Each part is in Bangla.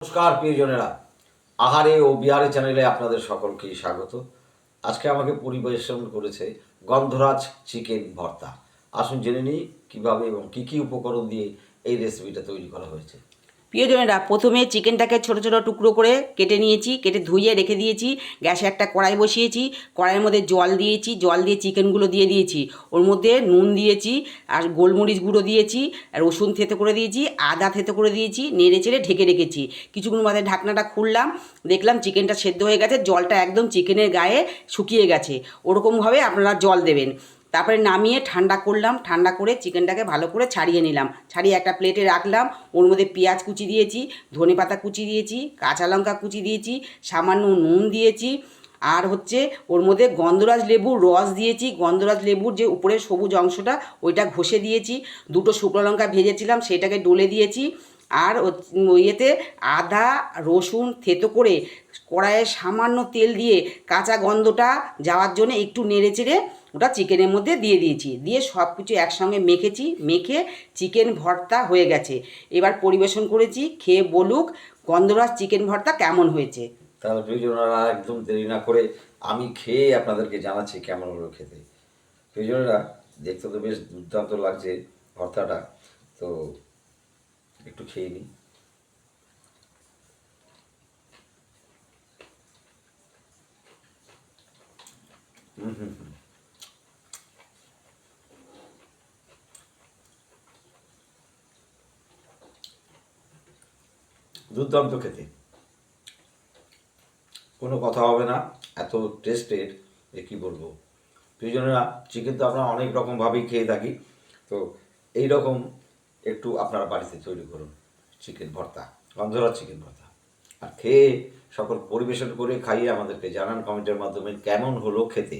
নমস্কার প্রিয়জনেরা, আহারে ও বিহারে চ্যানেলে আপনাদের সকলকেই স্বাগত। আজকে আমাকে পরিবেশন করেছে গন্ধরাজ চিকেন ভর্তা। আসুন জেনে নিই কীভাবে এবং কী কী উপকরণ দিয়ে এই রেসিপিটা তৈরি করা হয়েছে। প্রিয়জনেরা, প্রথমে চিকেনটাকে ছোট ছোট টুকরো করে কেটে নিয়েছি, কেটে ধুইয়ে রেখে দিয়েছি। গ্যাসে একটা কড়াই বসিয়েছি, কড়াইয়ের মধ্যে জল দিয়েছি, জল দিয়ে চিকেনগুলো দিয়ে দিয়েছি। ওর মধ্যে নুন দিয়েছি, আর গোলমরিচ গুঁড়ো দিয়েছি, আর রসুন থেতো করে দিয়েছি, আদা থেতো করে দিয়েছি, নেড়ে চেড়ে ঢেকে রেখেছি। কিছুক্ষণ বাদে ঢাকনাটা খুললাম, দেখলাম চিকেনটা সেদ্ধ হয়ে গেছে, জলটা একদম চিকেনের গায়ে শুকিয়ে গেছে। ওরকমভাবে আপনারা জল দেবেন। তারপরে নামিয়ে ঠান্ডা করলাম, ঠান্ডা করে চিকেনটাকে ভালো করে ছাড়িয়ে নিলাম, ছাড়িয়ে একটা প্লেটে রাখলাম। ওর মধ্যে পেঁয়াজ কুচি দিয়েছি, ধনেপাতা কুচি দিয়েছি, কাঁচা লঙ্কা কুচি দিয়েছি, সামান্য নুন দিয়েছি, আর হচ্ছে ওর মধ্যে গন্ধরাজ লেবুর রস দিয়েছি। গন্ধরাজ লেবুর যে উপরের সবুজ অংশটা ওইটা ঘষে দিয়েছি। দুটো শুকনো লঙ্কা ভেজেছিলাম সেটাকে ডলে দিয়েছি। আর ইয়েতে আদা রসুন থেতো করে কড়াইয়ে সামান্য তেল দিয়ে কাঁচা গন্ধটা যাওয়ার জন্য একটু নেড়ে চেড়ে ওটা চিকেনের মধ্যে দিয়ে দিয়েছি। দিয়ে সব কিছু একসঙ্গে মেখেছি, মেখে চিকেন ভর্তা হয়ে গেছে। এবার পরিবেশন করেছি, খেয়ে বলুক গন্ধরাজ চিকেন ভর্তা কেমন হয়েছে। তাহলে প্রিয়জনেরা, একদম দেরি না করে আমি খেয়ে আপনাদেরকে জানাচ্ছি কেমন হলো খেতে। প্রিয়জনেরা, দেখতে তো বেশ দুর্দান্ত লাগছে ভর্তাটা, তো একটু খেয়ে নিই। দুর্দান্ত খেতে, কোনো কথা হবে না, এত টেস্টের যে কী বলবো। প্রিয়জনেরা, চিকেন তো আমরা অনেক রকমভাবেই খেয়ে থাকি, তো এই রকম একটু আপনারা বাড়িতে তৈরি করুন চিকেন ভর্তা, গন্ধরাজ চিকেন ভর্তা, আর খেয়ে সকল পরিবেশন করে খাইয়ে আমাদেরকে জানান কমেন্টের মাধ্যমে কেমন হলো খেতে।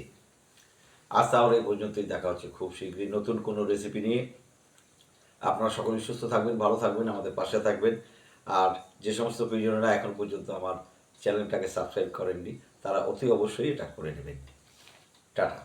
আজ তাহলে এই পর্যন্তই, দেখা হচ্ছে খুব শীঘ্রই নতুন কোনো রেসিপি নিয়ে। আপনারা সকলেই সুস্থ থাকবেন, ভালো থাকবেন, আমাদের পাশে থাকবেন। আর যে সমস্ত প্রিয়জনেরা এখন পর্যন্ত আমার চ্যানেলটাকে সাবস্ক্রাইব করেননি, তারা অতি অবশ্যই এটা করে নেবেন। টাটা।